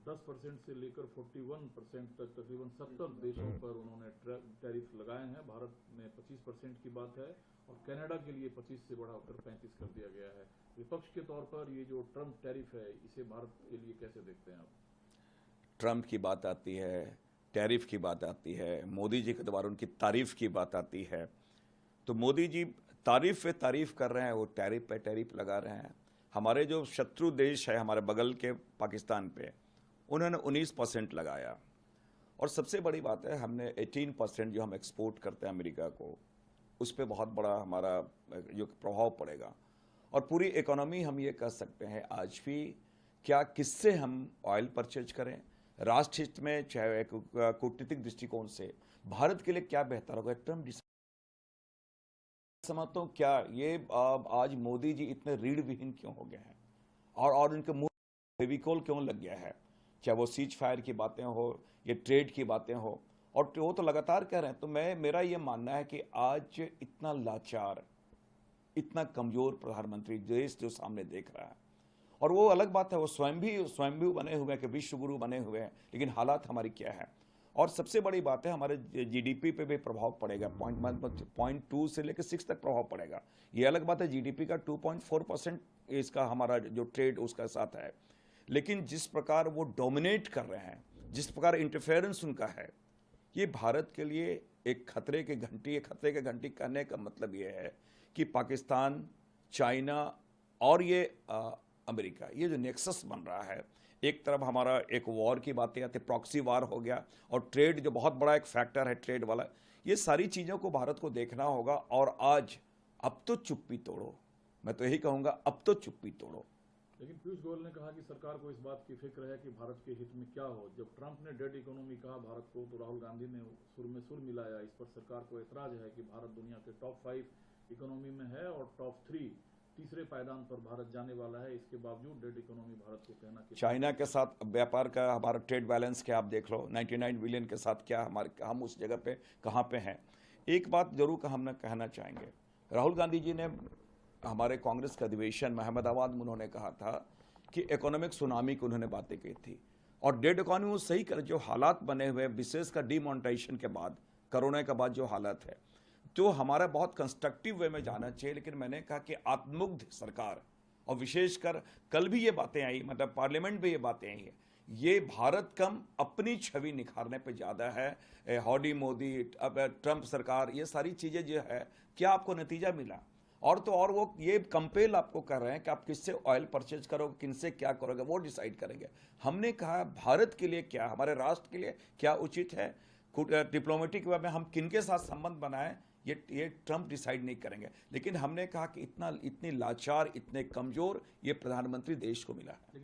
10% से लेकर 41% तक तकरीबन 70 देशों पर उन्होंने टैरिफ लगाए हैं। भारत में 25% की बात है और कनाडा के लिए 25 से बढ़ाकर 35 कर दिया गया है। विपक्ष के तौर पर ये जो ट्रम्प टैरिफ है, इसे भारत के लिए कैसे देखते हैं आप? ट्रम्प की बात आती है, टैरिफ की बात आती है, मोदी जी के द्वारा उनकी तारीफ की बात आती है, तो मोदी जी तारीफ पे तारीफ कर रहे हैं, वो टैरिफ पे टैरिफ लगा रहे हैं। हमारे जो शत्रु देश है, हमारे बगल के पाकिस्तान पे, उन्होंने 19% लगाया। और सबसे बड़ी बात है, हमने 18% जो हम एक्सपोर्ट करते हैं अमेरिका को, उस पर बहुत बड़ा हमारा जो प्रभाव पड़ेगा। और पूरी इकोनॉमी हम ये कह सकते हैं आज भी, क्या किससे हम ऑयल परचेज करें, राष्ट्र हित में, चाहे एक कूटनीतिक दृष्टिकोण से भारत के लिए क्या बेहतर होगा, ट्रम्प समझता हूं। क्या ये आज मोदी जी इतने रीढ़ विहीन क्यों हो गए हैं और उनके मुंह फेविकोल क्यों लग गया है, चाहे वो सीज फायर की बातें हो, ये ट्रेड की बातें हो, और वो तो लगातार कह रहे हैं। तो मेरा ये मानना है कि आज इतना लाचार, इतना कमजोर प्रधानमंत्री देश जो सामने देख रहा है, और वो अलग बात है, वो स्वयं भी बने हुए हैं कि विश्व गुरु बने हुए हैं, लेकिन हालात हमारी क्या है। और सबसे बड़ी बात है, हमारे जीडीपी पे भी प्रभाव पड़ेगा, 0.2 से लेकर 6 तक प्रभाव पड़ेगा। ये अलग बात है, जीडीपी का 2.4% इसका हमारा जो ट्रेड उसका साथ है, लेकिन जिस प्रकार वो डोमिनेट कर रहे हैं, जिस प्रकार इंटरफेरेंस उनका है, ये भारत के लिए एक खतरे की घंटी है। खतरे की घंटी कहने का मतलब ये है कि पाकिस्तान, चाइना और ये अमेरिका, ये जो नेक्सस बन रहा है, एक तरफ हमारा एक वॉर की बातें आती, प्रॉक्सी वार हो गया, और ट्रेड जो बहुत बड़ा एक फैक्टर है ट्रेड वाला, ये सारी चीज़ों को भारत को देखना होगा। और आज अब तो चुप्पी तोड़ो, मैं तो यही कहूँगा, अब तो चुप्पी तोड़ो। लेकिन पीयूष गोयल ने कहा कि सरकार को इस बात की फिक्र है कि भारत के हित में क्या हो। जब ट्रंप ने डेड इकोनॉमी कहा भारत को, तो राहुल गांधी ने सुर में सुर मिलाया। इस पर सरकार को एतराज है कि भारत दुनिया के टॉप 5 इकोनॉमी में है और टॉप 3 तीसरे पायदान पर भारत जाने वाला है। इसके बावजूद डेड इकोनॉमी भारत को कहना कि चाइना के साथ व्यापार का हमारा ट्रेड बैलेंस क्या आप देख लो, 99 बिलियन के साथ क्या हम उस जगह पे कहाँ पे हैं। एक बात जरूर हम कहना चाहेंगे, राहुल गांधी जी ने हमारे कांग्रेस के अधिवेशन में अहमदाबाद में उन्होंने कहा था कि इकोनॉमिक सुनामी की उन्होंने बातें की थी, और डेड इकोनॉमी वो सही कर, जो हालात बने हुए विशेषकर डिमोनेटाइजेशन के बाद, कोरोना के बाद जो हालत है, तो हमारा बहुत कंस्ट्रक्टिव वे में जाना चाहिए। लेकिन मैंने कहा कि आत्ममुग्ध सरकार, और विशेषकर कल भी ये बातें आई, मतलब पार्लियामेंट में ये बातें आई है, ये भारत कम अपनी छवि निखारने पे ज़्यादा है। हॉडी मोदी, अब ट्रंप सरकार, ये सारी चीज़ें जो है, क्या आपको नतीजा मिला? और तो और वो ये कंपेल आपको कर रहे हैं कि आप किससे ऑयल परचेज करोगे, किनसे क्या करोगे, वो डिसाइड करेंगे। हमने कहा भारत के लिए क्या, हमारे राष्ट्र के लिए क्या उचित है, डिप्लोमेटिक वे में हम किनके साथ संबंध बनाएं, ये ट्रंप डिसाइड नहीं करेंगे। लेकिन हमने कहा कि इतनी लाचार, इतने कमजोर ये प्रधानमंत्री देश को मिला है।